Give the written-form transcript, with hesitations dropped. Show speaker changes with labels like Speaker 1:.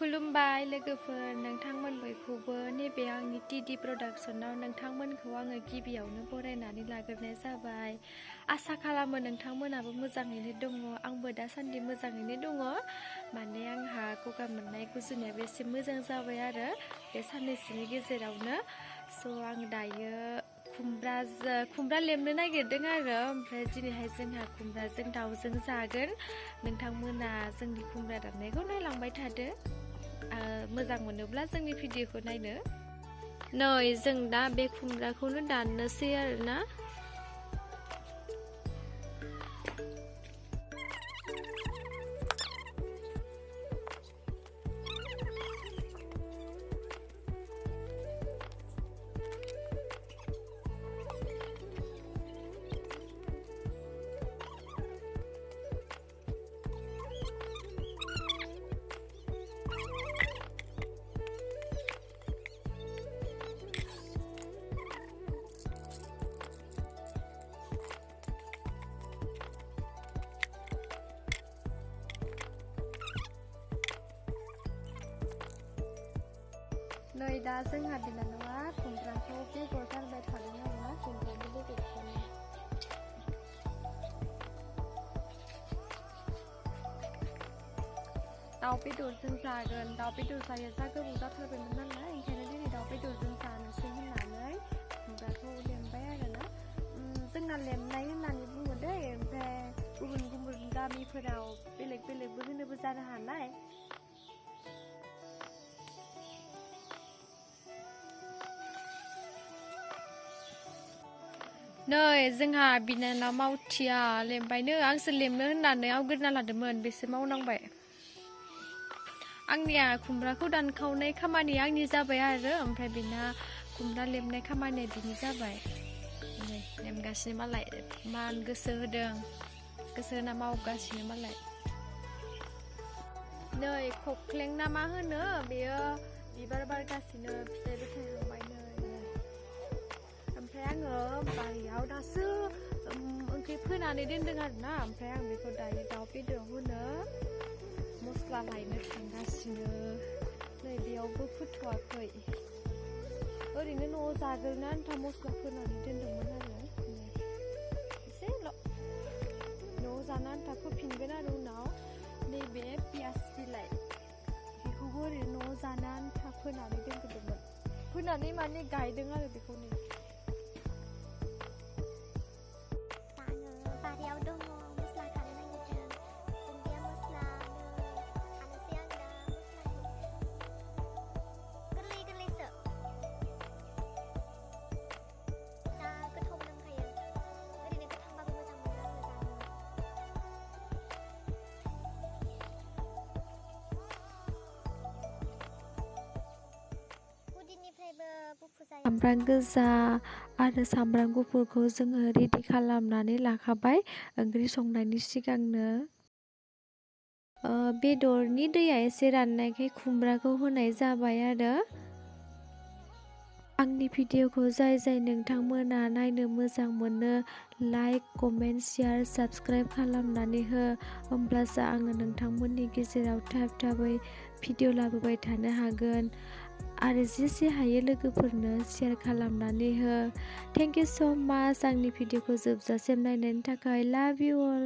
Speaker 1: खुलुमबाय लोगोफोर नोंथांमोन बयखौबो नैबे आंनि टिडि प्रडाक्शनाव नोंथांमोनखौ आङो गिबियावनो बरायनानै लाग्रोनाय जाबाय। आसा खालामो नोंथांमोनाबो मोजाङैनो दङ। आंबो दासान्दि मोजाङैनो दङ। माने आंहा गगा मोननाय गुजुनायाबो एसे मोजां जाबाय आरो बे साननैसोनि गेजेरावनो। आं दायो खुमब्रा लेमनो नागिरदों आरो ओमफ्राय दिनैहाय जोंहा खुमब्राजों दाउजों जागोन। नोंथांमोना जोंनि खुमब्रा दाननायखौ नायलांबाय थादो। मोजां मोनोब्ला जोंनि भिडिअखौ नायनो। नै जों दा बे खुमब्राखौनो दाननोसै आरोना। नै दा जोंहा बिनानावा खुमब्राखौ बेगर गारबाय थादों आरोना खुमब्रानि बेगरखौ। दाउ बेदरजों जागोन। दाउ बेदर जायो जा गोबाव जाथारबायमोन नालाय ओंखायनो दिनै दाउ बेदरजों जानोसै होननानै खुमब्राखौ लेमबाय आरोना। जोंना लेमनाय होननानै बुङो दै, ओमफ्राय गुबुन गुबुन गामिफोराव बेलेग बेलेगबो होनोबो जानो हानाय। नै जोंहा बिनानाव मावथिया लेमबायनो। आंसो लेमनो होननानै आवग्रिना लादोंमोन, बिसोर मावनांबाय। आंनिया खुमब्राखौ दानखावनाय खामानिया आंनि जाबाय आरो ओमफ्राय बिना खुमब्रा लेमनाय खामानिया बिनि जाबाय। नै लेमगासिनो मालाय, मान गोसो होदों, गोसो होना मावगासिनो मालाय। नै खख्लें ना मा होनो बेयो बिबार बारगासिनो, फिथाइबो थायहांबाय नै। ओमफ्राय आङो बारियाव दासो ओंख्रि फोनानै दोनदों आरोना। ओमफ्राय आं बेखौ दायो दाउ बेदराव होनो मस्ला लायनो थांगासिनो। नै बेयावबो फोथ'वाखै, ओरैनो न'आव जाग्रोनो आन्था मस्ला फोनानै दोनदोंमोन आरो एसेल'। न'आव जानो आन्था फोफिनगोन आरो उनाव। नैबे पियास बिलाइ बेखौबो ओरैनो न'आव जानो आन्था फोनानै दोनग्रोदोंमोन। फोनानै माने गायदों आरो बेखौ नै। सामब्राम गोजा आरो सामब्राम गुफुरखौ जोङो रेडि खालामनानै लाखाबाय ओंख्रि संनायनि सिगांनो। बेदरनि दैया एसे राननायखाय खुमब्राखौ होनाय जाबाय आरो। आंनि भिडिअखौ जाय नोंथांमोना नायनो मोजां मोनो लाइक, कमेन्ट, शेयार, साबस्क्राइब खालामनानै हो। होमब्लासो आङो नोंथांमोननि गेजेराव थाबै भिडिअ लाबोबाय थानो हागोन। आरो जेसे हायो लोगोफोरनो शेयार खालामनानै हो। थेंक इउ स' माच आंनि भिडिअखौ जोबजासिम नायनायनि थाखाय। लाभ इउ अल।